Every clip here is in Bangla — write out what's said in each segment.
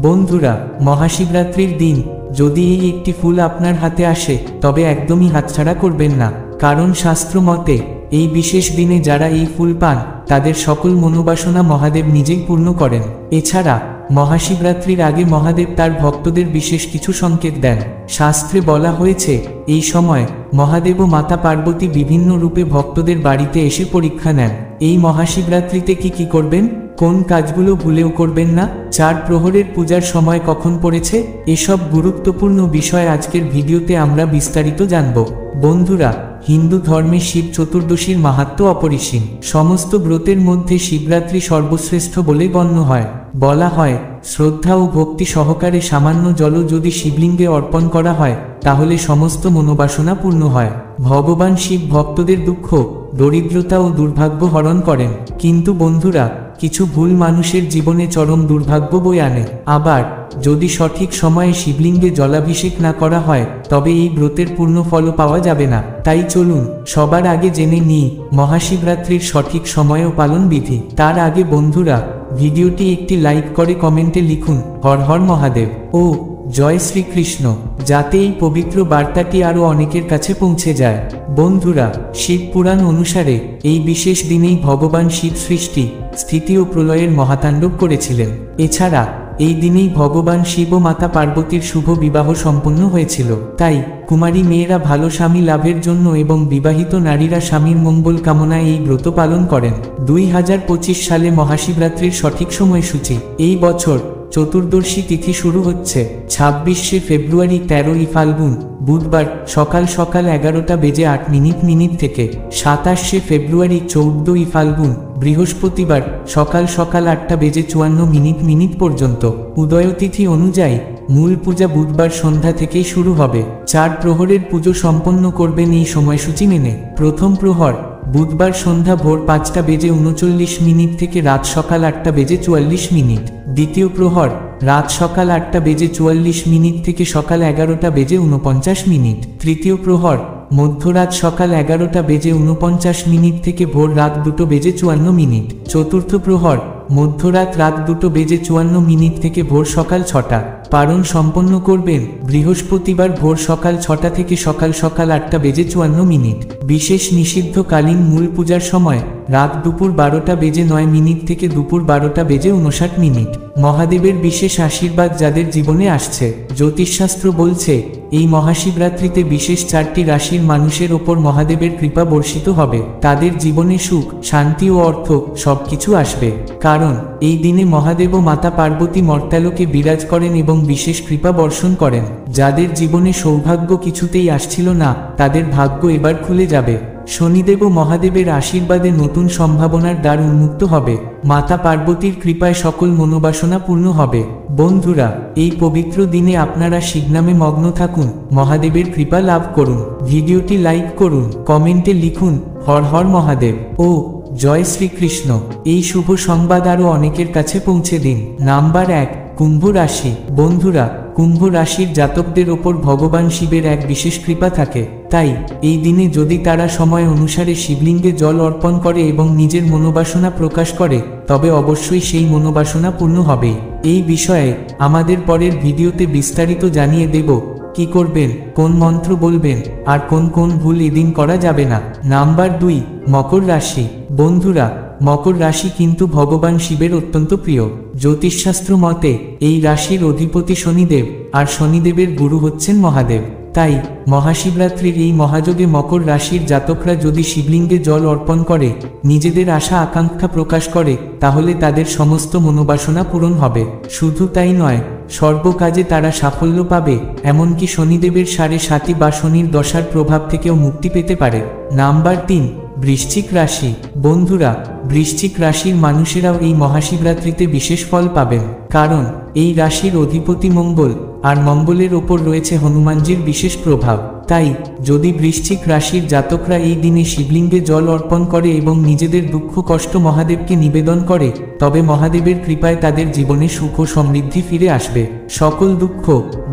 বন্ধুরা, মহাশিবরাত্রির দিন যদি এই একটি ফুল আপনার হাতে আসে তবে একদমই হাতছাড়া করবেন না, কারণ শাস্ত্র মতে এই বিশেষ দিনে যারা এই ফুল পান তাদের সকল মনোবাসনা মহাদেব নিজেই পূর্ণ করেন। এছাড়া মহাশিবরাত্রির আগে মহাদেব তার ভক্তদের বিশেষ কিছু সংকেত দেন। শাস্ত্রে বলা হয়েছে এই সময় মহাদেব ও মাতা পার্বতী বিভিন্ন রূপে ভক্তদের বাড়িতে এসে পরীক্ষা নেন। এই মহাশিবরাত্রিতে কি করবেন, কোন কাজগুলো ভুলেও করবেন না, 4 প্রহরের পূজার সময় কখন পড়েছে, এসব গুরুত্বপূর্ণ বিষয় আজকের ভিডিওতে আমরা বিস্তারিত জানব। বন্ধুরা, হিন্দু ধর্মে শিব চতুর্দশীর মাহাত্ম্য অপরিসীম। সমস্ত ব্রতের মধ্যে শিবরাত্রি সর্বশ্রেষ্ঠ বলে গণ্য হয়। বলা হয় শ্রদ্ধা ও ভক্তি সহকারে সামান্য জল যদি শিবলিঙ্গে অর্পণ করা হয় তাহলে সমস্ত মনোবাসনা পূর্ণ হয়। ভগবান শিব ভক্তদের দুঃখ, দরিদ্রতা ও দুর্ভাগ্য হরণ করেন। কিন্তু বন্ধুরা, কিছু ভুল মানুষের জীবনে চরম দুর্ভাগ্য বয়ে আনে। আবার যদি সঠিক সময়ে শিবলিঙ্গে জলাভিষেক না করা হয় তবে এই ব্রতের পূর্ণ ফল পাওয়া যাবে না। তাই চলুন সবার আগে জেনে নিই মহাশিবরাত্রির সঠিক সময় ও পালন বিধি। তার আগে বন্ধুরা, ভিডিওটি একটি লাইক করে কমেন্টে লিখুন হর হর মহাদেব ও জয় শ্রীকৃষ্ণ, যাতে এই পবিত্র বার্তাটি আরও অনেকের কাছে পৌঁছে যায়। বন্ধুরা, শিব পুরাণ অনুসারে এই বিশেষ দিনেই ভগবান শিব সৃষ্টি, স্থিতি ও প্রলয়ের মহাতাণ্ডব করেছিলেন। এছাড়া এই দিনেই ভগবান শিব ও মাতা পার্বতীর শুভ বিবাহ সম্পন্ন হয়েছিল। তাই কুমারী মেয়েরা ভালো স্বামী লাভের জন্য এবং বিবাহিত নারীরা স্বামীর মঙ্গল কামনায় এই ব্রত পালন করেন। 2025 সালে মহাশিবরাত্রির সঠিক সময়সূচি। এই বছর চতুর্দশী তিথি শুরু হচ্ছে 26শে ফেব্রুয়ারি 13ই ফাল্গুন বুধবার সকাল 11:08 থেকে 27শে ফেব্রুয়ারি 14ই ফাল্গুন বৃহস্পতিবার সকাল 8:54 পর্যন্ত। উদয়তিথি অনুযায়ী মূল পূজা বুধবার সন্ধ্যা থেকেই শুরু হবে। 4 প্রহরের পুজো সম্পন্ন করবেন এই সময়সূচি মেনে। প্রথম প্রহর বুধবার সন্ধ্যা ভোর 5:39 থেকে রাত সকাল 8:44। দ্বিতীয় প্রহর রাত সকাল 8:44 থেকে সকাল 11:49। তৃতীয় প্রহর মধ্যরাত সকাল 11:49 থেকে ভোর রাত 2:54। চতুর্থ প্রহর মধ্যরাত রাত 2:54 থেকে ভোর সকাল 6টা। পারণ সম্পন্ন করবেন বৃহস্পতিবার ভোর সকাল 6টা থেকে সকাল 8:54। বিশেষ নিষিদ্ধকালীন মূল পূজার সময় রাত দুপুর 12:09 থেকে দুপুর 12:59। মহাদেবের বিশেষ আশীর্বাদ যাদের জীবনে আসছে। জ্যোতিষশাস্ত্র বলছে এই মহাশিবরাত্রিতে বিশেষ 4টি রাশির মানুষের ওপর মহাদেবের কৃপা বর্ষিত হবে। তাদের জীবনে সুখ, শান্তি ও অর্থ সবকিছু আসবে, কারণ এই দিনে মহাদেব ও মাতা পার্বতী মর্ত্যালোকে বিরাজ করেন এবং বিশেষ কৃপা বর্ষণ করেন। যাদের জীবনে সৌভাগ্য কিছুতেই আসছিল না তাদের ভাগ্য এবার খুলে যাবে। শনিদেব ও মহাদেবের আশীর্বাদে নতুন সম্ভাবনার দ্বার উন্মুক্ত হবে। মাতা পার্বতীর কৃপায় সকল মনোবাসনা পূর্ণ হবে। বন্ধুরা, এই পবিত্র দিনে আপনারা শিবনামে মগ্ন থাকুন, মহাদেবের কৃপা লাভ করুন। ভিডিওটি লাইক করুন, কমেন্টে লিখুন হর হর মহাদেব ও জয় শ্রীকৃষ্ণ। এই শুভ সংবাদ আরও অনেকের কাছে পৌঁছে দিন। নাম্বার 1, কুম্ভ রাশি। বন্ধুরা, কুম্ভ রাশির জাতকদের ওপর ভগবান শিবের এক বিশেষ কৃপা থাকে। তাই এই দিনে যদি তারা সময় অনুসারে শিবলিঙ্গে জল অর্পণ করে এবং নিজের মনোবাসনা প্রকাশ করে তবে অবশ্যই সেই মনোবাসনা পূর্ণ হবে। এই বিষয়ে আমাদের পরের ভিডিওতে বিস্তারিত জানিয়ে দেব কি করবেন, কোন মন্ত্র বলবেন আর কোন কোন ভুল এদিন করা যাবে না। নাম্বার 2, মকর রাশি। বন্ধুরা, মকর রাশি কিন্তু ভগবান শিবের অত্যন্ত প্রিয়। জ্যোতিষশাস্ত্র মতে এই রাশির অধিপতি শনিদেব, আর শনিদেবের গুরু হচ্ছেন মহাদেব। তাই মহাশিবরাত্রির এই মহাযোগে মকর রাশির জাতকরা যদি শিবলিঙ্গে জল অর্পণ করে, নিজেদের আশা আকাঙ্ক্ষা প্রকাশ করে তাহলে তাদের সমস্ত মনোবাসনা পূরণ হবে। শুধু তাই নয়, সর্বকাজে তারা সাফল্য পাবে, এমনকি শনিদেবের 7.5 বা শনির দশার প্রভাব থেকেও মুক্তি পেতে পারে। নাম্বার 3, বৃশ্চিক রাশি। বন্ধুরা, বৃশ্চিক রাশির মানুষেরাও এই মহাশিবরাত্রিতে বিশেষ ফল পাবেন, কারণ এই রাশির অধিপতি মঙ্গল, আর মঙ্গলের ওপর রয়েছে হনুমানজির বিশেষ প্রভাব। তাই যদি বৃশ্চিক রাশির জাতকরা এই দিনে শিবলিঙ্গে জল অর্পণ করে এবং নিজেদের দুঃখ কষ্ট মহাদেবকে নিবেদন করে তবে মহাদেবের কৃপায় তাদের জীবনে সুখ ও সমৃদ্ধি ফিরে আসবে। সকল দুঃখ,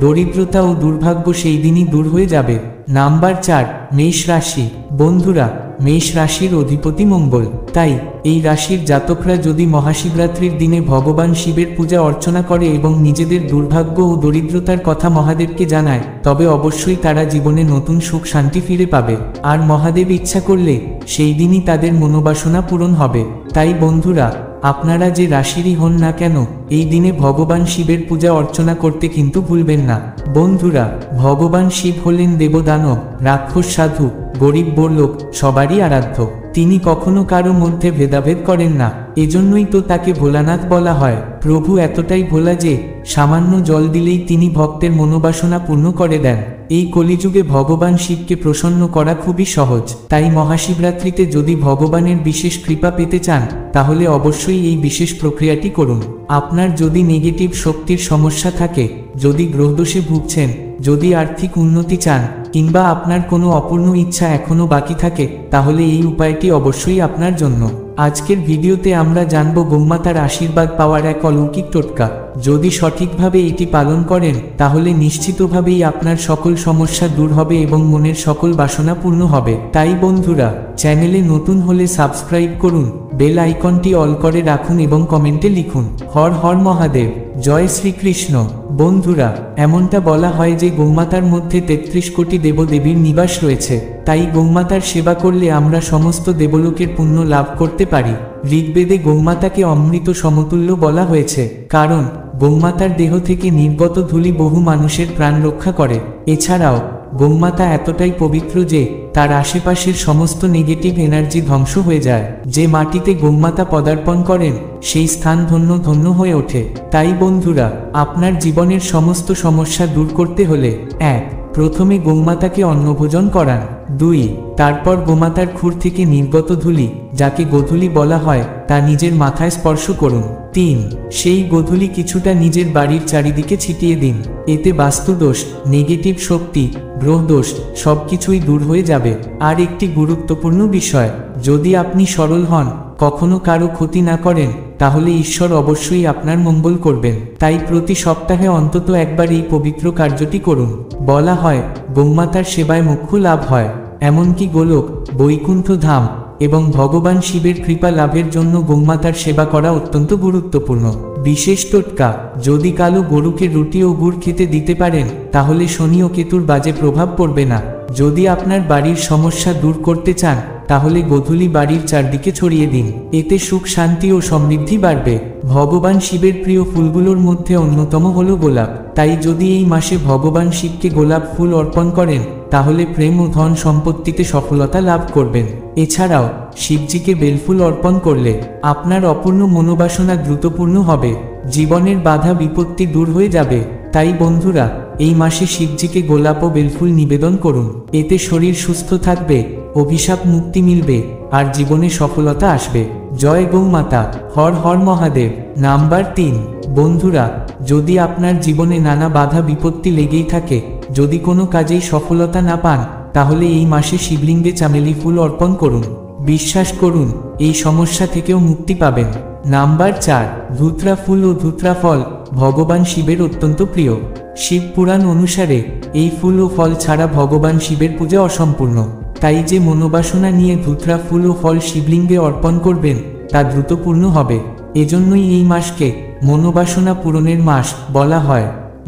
দরিদ্রতা ও দুর্ভাগ্য সেই দিনই দূর হয়ে যাবে। নাম্বার 4, মেষ রাশি। বন্ধুরা, মেষ রাশির অধিপতি মঙ্গল, তাই এই রাশির জাতকরা যদি মহাশিবরাত্রির দিনে ভগবান শিবের পূজা অর্চনা করে এবং নিজেদের দুর্ভাগ্য ও দরিদ্রতার কথা মহাদেবকে জানায়, তবে অবশ্যই তারা জীবনে নতুন সুখ শান্তি ফিরে পাবে। আর মহাদেব ইচ্ছা করলে সেই দিনই তাদের মনোবাসনা পূরণ হবে। তাই বন্ধুরা, আপনারা যে রাশিরই হন না কেন, এই দিনে ভগবান শিবের পূজা অর্চনা করতে কিন্তু ভুলবেন না। বন্ধুরা, ভগবান শিব হলেন দেবদানব, রাক্ষস, সাধু, গরিব, বড়লোক, সবারই আরাধ্য। তিনি কখনো কারো মধ্যে ভেদাভেদ করেন না, এজন্যই তো তাকে ভোলানাথ বলা হয়। প্রভু এতটাই ভোলা যে সামান্য জল দিলেই তিনি ভক্তের মনোবাসনা পূর্ণ করে দেন। এই কলিযুগে ভগবান শিবকে প্রসন্ন করা খুবই সহজ। তাই মহাশিবরাত্রিতে যদি ভগবানের বিশেষ কৃপা পেতে চান, তাহলে অবশ্যই এই বিশেষ প্রক্রিয়াটি করুন। আপনার যদি নেগেটিভ শক্তির সমস্যা থাকে, যদি গ্রহদোষে ভুগছেন, যদি আর্থিক উন্নতি চান, কিংবা আপনার কোনো অপূর্ণ ইচ্ছা এখনো বাকি থাকে, তাহলে এই উপায়টি অবশ্যই আপনার জন্য। আজকের ভিডিওতে আমরা জানব গোমাতার আশীর্বাদ পাওয়ার এক অলৌকিক টোটকা। যদি সঠিকভাবে এটি পালন করেন, তাহলে নিশ্চিতভাবেই আপনার সকল সমস্যা দূর হবে এবং মনের সকল বাসনা পূর্ণ হবে। তাই বন্ধুরা, চ্যানেলে নতুন হলে সাবস্ক্রাইব করুন, বেল আইকনটি অল করে রাখুন এবং কমেন্টে লিখুন হর হর মহাদেব, জয় শ্রীকৃষ্ণ। বন্ধুরা, এমনটা বলা হয় যে গোমাতার মধ্যে 33 কোটি দেবদেবীর নিবাস রয়েছে। তাই গোমাতার সেবা করলে আমরা সমস্ত দেবলোকের পুণ্য লাভ করতে পারি। ঋগ্বেদে গোমাতাকে অমৃত সমতুল্য বলা হয়েছে, কারণ গোমাতার দেহ থেকে নির্গত ধূলি বহু মানুষের প্রাণ রক্ষা করে। এছাড়াও গোমাতা এতটাই পবিত্র যে তার আশেপাশের সমস্ত নেগেটিভ এনার্জি ধ্বংস হয়ে যায়। যে মাটিতে গোমাতা পদার্পণ করেন, সেই স্থান ধন্য ধন্য হয়ে ওঠে। তাই বন্ধুরা, আপনার জীবনের সমস্ত সমস্যা দূর করতে হলে 1. প্রথমে গোমাতাকে অন্নভোজন করান। 2. তারপর গোমাতার খুর থেকে নির্গত ধূলি, যাকে গোধূলি বলা হয়, তা নিজের মাথায় স্পর্শ করুন। 3. সেই গোধূলি কিছুটা নিজের বাড়ির চারিদিকে ছিটিয়ে দিন। এতে বাস্তুদোষ, নেগেটিভ শক্তি, গ্রহদোষ সবকিছুই দূর হয়ে যাবে। আর একটি গুরুত্বপূর্ণ বিষয়, যদি আপনি সরল হন, কখনো কারো ক্ষতি না করেন, তাহলে ঈশ্বর অবশ্যই আপনার মঙ্গল করবেন। তাই প্রতি সপ্তাহে অন্তত একবার এই পবিত্র কার্যটি করুন। বলা হয়, গোমাতার সেবায় মোক্ষ লাভ হয়। এমনকি গোলোক, বৈকুণ্ঠ ধাম এবং ভগবান শিবের কৃপা লাভের জন্য গোমাতার সেবা করা অত্যন্ত গুরুত্বপূর্ণ। বিশেষ টোটকা, যদি কালো গরুকে রুটি ও গুড় খেতে দিতে পারেন, তাহলে শনি ও কেতুর বাজে প্রভাব পড়বে না। যদি আপনার বাড়ির সমস্যা দূর করতে চান, তাহলে গোধূলি বাড়ির চারদিকে ছড়িয়ে দিন। এতে সুখ, শান্তি ও সমৃদ্ধি বাড়বে। ভগবান শিবের প্রিয় ফুলগুলোর মধ্যে অন্যতম হলো গোলাপ। তাই যদি এই মাসে ভগবান শিবকে গোলাপ ফুল অর্পণ করেন, তাহলে প্রেম ও ধন সম্পত্তিতে সফলতা লাভ করবেন। এছাড়াও শিবজিকে বেলফুল অর্পণ করলে আপনার অপূর্ণ মনোবাসনা দ্রুত পূর্ণ হবে, জীবনের বাধা বিপত্তি দূর হয়ে যাবে। তাই বন্ধুরা, এই মাসে শিবজিকে গোলাপ ও বেলফুল নিবেদন করুন। এতে শরীর সুস্থ থাকবে, অভিশাপ মুক্তি মিলবে, আর জীবনে সফলতা আসবে। জয় গোমাতা, হর হর মহাদেব। নাম্বার 3। বন্ধুরা, যদি আপনার জীবনে নানা বাধা বিপত্তি লেগেই থাকে, যদি কোনো কাজেই সফলতা না পান, তাহলে এই মাসে শিবলিঙ্গে চামেলি ফুল অর্পণ করুন। বিশ্বাস করুন, এই সমস্যা থেকেও মুক্তি পাবেন। নাম্বার 4। ধুত্রা ফুল ও ধুত্রা ফল ভগবান শিবের অত্যন্ত প্রিয়। শিব পুরাণ অনুসারে এই ফুল ও ফল ছাড়া ভগবান শিবের পূজা অসম্পূর্ণ। তাই যে মনোবাসনা নিয়ে ধুত্রা ফুল ও ফল শিবলিঙ্গে অর্পণ করবেন, তা দ্রুত পূর্ণ হবে। এজন্যই এই মাসকে মনোবাসনা পূরণের মাস বলা হয়।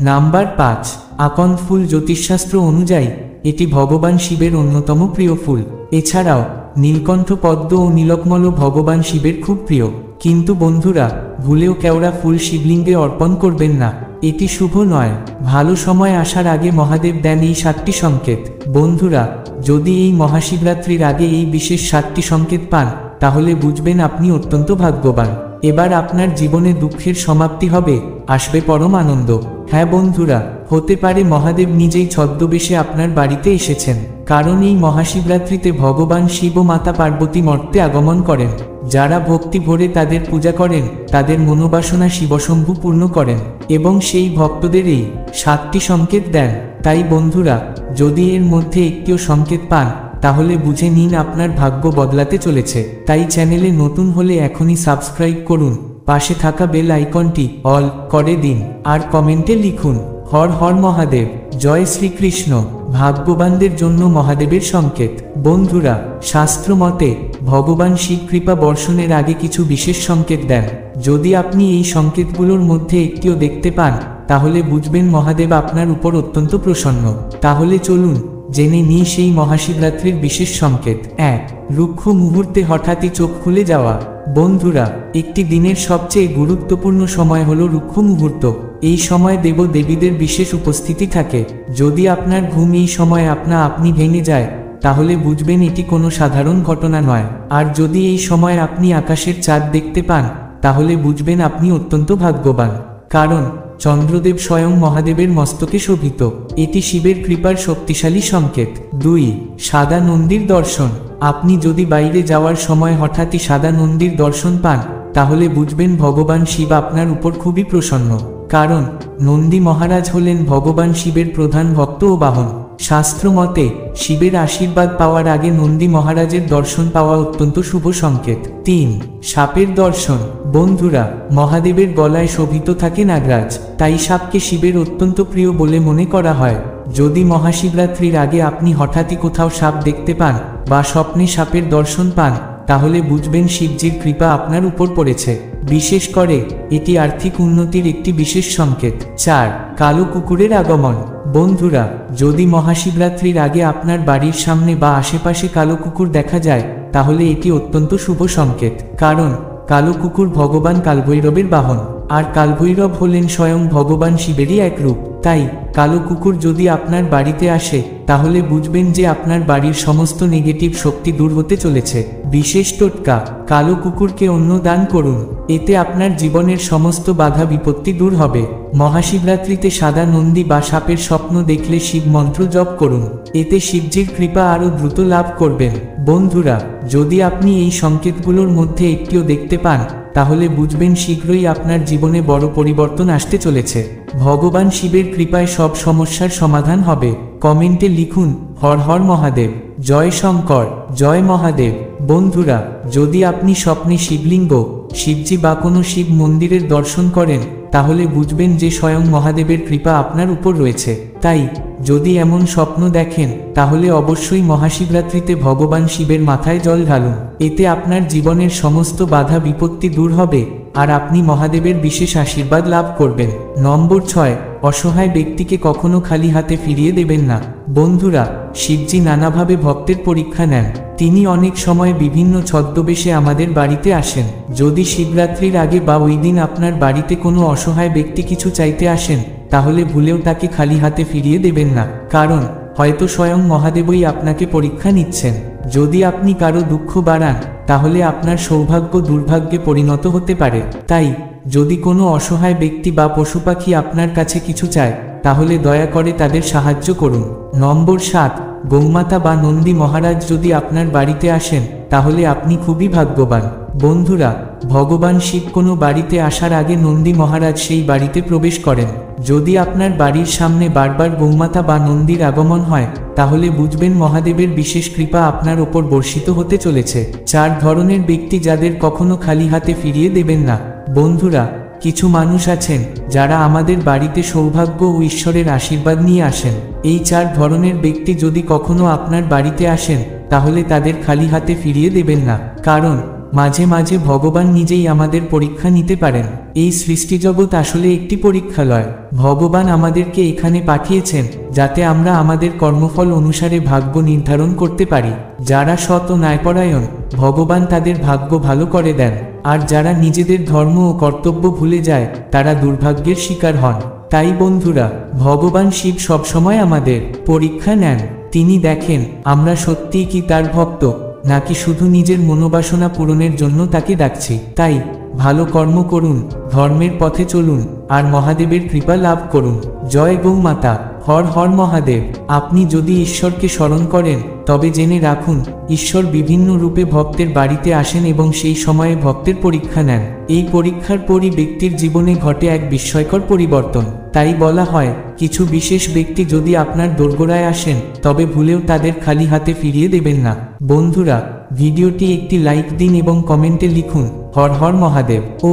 নাম্বার 5। আকন্দ ফুল জ্যোতিষশাস্ত্র অনুযায়ী এটি ভগবান শিবের অন্যতম প্রিয় ফুল। এছাড়াও নীলকণ্ঠ পদ্ম ও নীলকমলও ভগবান শিবের খুব প্রিয়। কিন্তু বন্ধুরা, ভুলেও কেওড়া ফুল শিবলিঙ্গে অর্পণ করবেন না, এটি শুভ নয়। ভালো সময় আসার আগে মহাদেব দেন এই 7টি সংকেত। বন্ধুরা, যদি এই মহাশিবরাত্রির আগে এই বিশেষ 7টি সংকেত পান, তাহলে বুঝবেন আপনি অত্যন্ত ভাগ্যবান। এবার আপনার জীবনে দুঃখের সমাপ্তি হবে, আসবে পরম আনন্দ। হ্যাঁ বন্ধুরা, হতে পারে মহাদেব নিজেই ছদ্মবেশে আপনার বাড়িতে এসেছেন, কারণ এই মহাশিবরাত্রিতে ভগবান শিব ও মাতা পার্বতী মর্তে আগমন করেন। যারা ভক্তি ভরে তাদের পূজা করেন, তাদের মনোবাসনা শিবশম্ভু পূর্ণ করেন এবং সেই ভক্তদের এই 7টি সংকেত দেন। তাই বন্ধুরা, যদি এর মধ্যে একটিও সংকেত পান, তাহলে বুঝে নিন আপনার ভাগ্য বদলাতে চলেছে। তাই চ্যানেলে নতুন হলে এখনই সাবস্ক্রাইব করুন, পাশে থাকা বেল আইকনটি অল করে দিন, আর কমেন্টে লিখুন হর হর মহাদেব, জয় শ্রীকৃষ্ণ। ভাগ্যবানদের জন্য মহাদেবের সংকেত। বন্ধুরা, শাস্ত্র মতে ভগবান শিব কৃপা বর্ষণের আগে কিছু বিশেষ সংকেত দেন। যদি আপনি এই সংকেতগুলোর মধ্যে একটিও দেখতে পান, তাহলে বুঝবেন মহাদেব আপনার উপর অত্যন্ত প্রসন্ন। তাহলে চলুন জেনে নিই সেই মহাশিবরাত্রির বিশেষ সংকেত। 1. রুক্ষ মুহূর্তে হঠাৎই চোখ খুলে যাওয়া। বন্ধুরা, একটি দিনের সবচেয়ে গুরুত্বপূর্ণ সময় হলো রুক্ষ মুহূর্ত। এই সময় দেব দেবীদের বিশেষ উপস্থিতি থাকে। যদি আপনার ঘুম এই সময় আপনি ভেঙে যায়, তাহলে বুঝবেন এটি কোনো সাধারণ ঘটনা নয়। আর যদি এই সময় আপনি আকাশের চাঁদ দেখতে পান, তাহলে বুঝবেন আপনি অত্যন্ত ভাগ্যবান, কারণ চন্দ্রদেব স্বয়ং মহাদেবের মস্তকে শোভিত। এটি শিবের কৃপার শক্তিশালী সংকেত। 2. সাদা নন্দীর দর্শন। আপনি যদি বাইরে যাওয়ার সময় হঠাৎই সাদা নন্দীর দর্শন পান, তাহলে বুঝবেন ভগবান শিব আপনার উপর খুবই প্রসন্ন, কারণ নন্দী মহারাজ হলেন ভগবান শিবের প্রধান ভক্ত ও বাহন। শাস্ত্র মতে শিবের আশীর্বাদ পাওয়ার আগে নন্দী মহারাজের দর্শন পাওয়া অত্যন্ত শুভ সংকেত। 3. সাপের দর্শন। বন্ধুরা, মহাদেবের গলায় শোভিত থাকে নাগরাজ, তাই সাপকে শিবের অত্যন্ত প্রিয় বলে মনে করা হয়। যদি মহাশিবরাত্রির আগে আপনি হঠাৎই কোথাও সাপ দেখতে পান বা স্বপ্নে সাপের দর্শন পান, তাহলে বুঝবেন শিবজির কৃপা আপনার উপর পড়েছে। বিশেষ করে এটি আর্থিক উন্নতির একটি বিশেষ সংকেত। 4. কালো কুকুরের আগমন। বন্ধুরা, যদি মহাশিবরাত্রির আগে আপনার বাড়ির সামনে বা আশেপাশে কালো কুকুর দেখা যায়, তাহলে এটি অত্যন্ত শুভ সংকেত, কারণ কালো কুকুর ভগবান কালভৈরবের বাহন, আর কালভৈরব হলেন স্বয়ং ভগবান শিবেরই এক রূপ। তাই কালো কুকুর যদি আপনার বাড়িতে আসে, তাহলে বুঝবেন যে আপনার বাড়ির সমস্ত নেগেটিভ শক্তি দূর হতে চলেছে। বিশেষ টোটকা: কালো কুকুরকে অন্ন দান করুন, এতে আপনার জীবনের সমস্ত বাধা বিপত্তি দূর হবে। মহাশিবরাত্রিতে সাদা নন্দী বা সাপের স্বপ্ন দেখলে শিব মন্ত্র জপ করুন, এতে শিবজির কৃপা আরও দ্রুত লাভ করবেন। বন্ধুরা, যদি আপনি এই সংকেতগুলোর মধ্যে একটিও দেখতে পান, তাহলে বুঝবেন শীঘ্রই আপনার জীবনে বড় পরিবর্তন আসতে চলেছে। ভগবান শিবের কৃপায় সব সমস্যার সমাধান হবে। কমেন্টে লিখুন হর হর মহাদেব, জয় শঙ্কর, জয় মহাদেব। বন্ধুরা, যদি আপনি স্বপ্নে শিবলিঙ্গ, শিবজি বা কোনো শিব মন্দিরের দর্শন করেন, তাহলে বুঝবেন যে স্বয়ং মহাদেবের কৃপা আপনার উপর রয়েছে। তাই যদি এমন স্বপ্ন দেখেন, তাহলে অবশ্যই মহাশিবরাত্রিতে ভগবান শিবের মাথায় জল ঢালুন, এতে আপনার জীবনের সমস্ত বাধা বিপত্তি দূর হবে আর আপনি মহাদেবের বিশেষ আশীর্বাদ লাভ করবেন। নম্বর 6. অসহায় ব্যক্তিকে কখনো খালি হাতে ফিরিয়ে দেবেন না। বন্ধুরা, শিবজি নানাভাবে ভক্তের পরীক্ষা নেন। তিনি অনেক সময় বিভিন্ন ছদ্মবেশে আমাদের বাড়িতে আসেন। যদি শিবরাত্রির আগে বা ওই দিন আপনার বাড়িতে কোনো অসহায় ব্যক্তি কিছু চাইতে আসেন, তাহলে ভুলেও তাকে খালি হাতে ফিরিয়ে দেবেন না, কারণ হয়তো স্বয়ং মহাদেবই আপনাকে পরীক্ষা নিচ্ছেন। যদি আপনি কারো দুঃখ বাড়ান, তাহলে আপনার সৌভাগ্য দুর্ভাগ্যে পরিণত হতে পারে। তাই যদি কোনো অসহায় ব্যক্তি বা পশু পাখি আপনার কাছে কিছু চায়, তাহলে দয়া করে তাদের সাহায্য করুন। নম্বর 7. গৌমাতা বা নন্দী মহারাজ যদি আপনার বাড়িতে আসেন, তাহলে আপনি খুবই ভাগ্যবান। বন্ধুরা, ভগবান শিব কোনো বাড়িতে আসার আগে নন্দী মহারাজ সেই বাড়িতে প্রবেশ করেন। যদি আপনার বাড়ির সামনে বারবার গৌমাতা বা নন্দীর আগমন হয়, তাহলে বুঝবেন মহাদেবের বিশেষ কৃপা আপনার ওপর বর্ষিত হতে চলেছে। 4 ধরনের ব্যক্তি যাদের কখনো খালি হাতে ফিরিয়ে দেবেন না। বন্ধুরা, কিছু মানুষ আছেন যারা আমাদের বাড়িতে সৌভাগ্য ও ঈশ্বরের আশীর্বাদ নিয়ে আসেন। এই 4 ধরনের ব্যক্তি যদি কখনো আপনার বাড়িতে আসেন, তাহলে তাদের খালি হাতে ফিরিয়ে দেবেন না, কারণ মাঝে মাঝে ভগবান নিজেই আমাদের পরীক্ষা নিতে পারেন। এই সৃষ্টিজগৎ আসলে একটি পরীক্ষালয়। ভগবান আমাদেরকে এখানে পাঠিয়েছেন যাতে আমরা আমাদের কর্মফল অনুসারে ভাগ্য নির্ধারণ করতে পারি। যারা সৎ ও ন্যায়পরায়ণ, ভগবান তাদের ভাগ্য ভালো করে দেন, আর যারা নিজেদের ধর্ম ও কর্তব্য ভুলে যায়, তারা দুর্ভাগ্যের শিকার হন। তাই বন্ধুরা, ভগবান শিব সবসময় আমাদের পরীক্ষা নেন। তিনি দেখেন আমরা সত্যিই কি তার ভক্ত, নাকি শুধু নিজের মনোবাসনা পূরণের জন্য তাকে ডাকছি। তাই ভালো কর্ম করুন, ধর্মের পথে চলুন, আর মহাদেবের কৃপা লাভ করুন। জয় গৌমাতা, হর হর মহাদেব। আপনি যদি ঈশ্বরকে স্মরণ করেন, তবে জেনে রাখুন ঈশ্বর বিভিন্ন রূপে ভক্তের বাড়িতে আসেন এবং সেই সময়ে ভক্তের পরীক্ষা নেন। এই পরীক্ষার পরই ব্যক্তির জীবনে ঘটে এক বিস্ময়কর পরিবর্তন। তাই বলা হয়, কিছু বিশেষ ব্যক্তি যদি আপনার দোরগোড়ায় আসেন, তবে ভুলেও তাদের খালি হাতে ফিরিয়ে দেবেন না। বন্ধুরা, ভিডিওটি একটি লাইক দিন এবং কমেন্টে লিখুন হর হর মহাদেব ও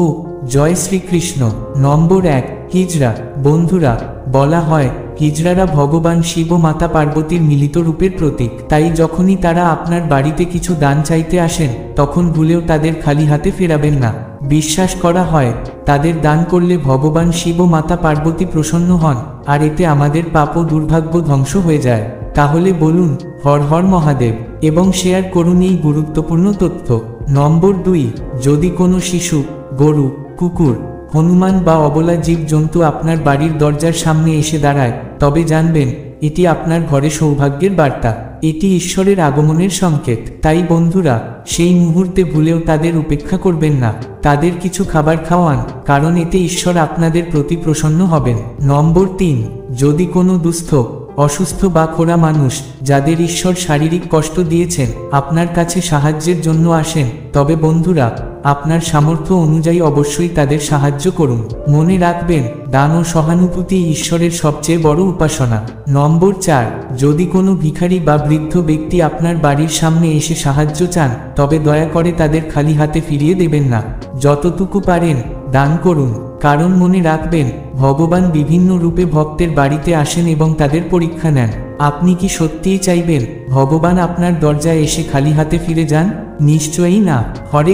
জয় শ্রীকৃষ্ণ। নম্বর 1. হিজরা। বন্ধুরা, বলা হয় হিজড়ারা ভগবান শিব ও মাতা পার্বতীর মিলিত রূপের প্রতীক, তাই যখনই তারা আপনার বাড়িতে কিছু দান চাইতে আসেন তখন ভুলেও তাদের খালি হাতে ফেরাবেন না। বিশ্বাস করা হয় তাদের দান করলে ভগবান শিব ও মাতা পার্বতী প্রসন্ন হন, আর এতে আমাদের পাপ ও দুর্ভাগ্য ধ্বংস হয়ে যায়। তাহলে বলুন হর হর মহাদেব এবং শেয়ার করুন এই গুরুত্বপূর্ণ তথ্য। নম্বর 2, যদি কোনো শিশু, গরু, কুকুর, হনুমান বা অবলা জীবজন্তু আপনার বাড়ির দরজার সামনে এসে দাঁড়ায়, তবে জানবেন এটি আপনার ঘরে সৌভাগ্যের বার্তা। এটি ঈশ্বরের আগমনের সংকেত। তাই বন্ধুরা, সেই মুহূর্তে ভুলেও তাদের উপেক্ষা করবেন না, তাদের কিছু খাবার খাওয়ান, কারণ এতে ঈশ্বর আপনাদের প্রতি প্রসন্ন হবেন। নম্বর 3, যদি কোনো দুস্থ, অসুস্থ বা খোঁড়া মানুষ, যাদের ঈশ্বর শারীরিক কষ্ট দিয়েছেন, আপনার কাছে সাহায্যের জন্য আসেন, তবে বন্ধুরা আপনার সামর্থ্য অনুযায়ী অবশ্যই তাদের সাহায্য করুন। মনে রাখবেন, দান ও সহানুভূতি ঈশ্বরের সবচেয়ে বড় উপাসনা। নম্বর 4, যদি কোনো ভিখারি বা বৃদ্ধ ব্যক্তি আপনার বাড়ির সামনে এসে সাহায্য চান, তবে দয়া করে তাদের খালি হাতে ফিরিয়ে দেবেন না। যতটুকু পারেন দান করুন, কারণ মনে রাখবেন ভগবান বিভিন্ন রূপে ভক্তের বাড়িতে আসেন এবং তাদের পরীক্ষা নেন। আপনি কি সত্যিই চাইবেন ভগবান আপনার দরজায় এসে খালি হাতে ফিরে যান? নিশ্চয়ই না। হরে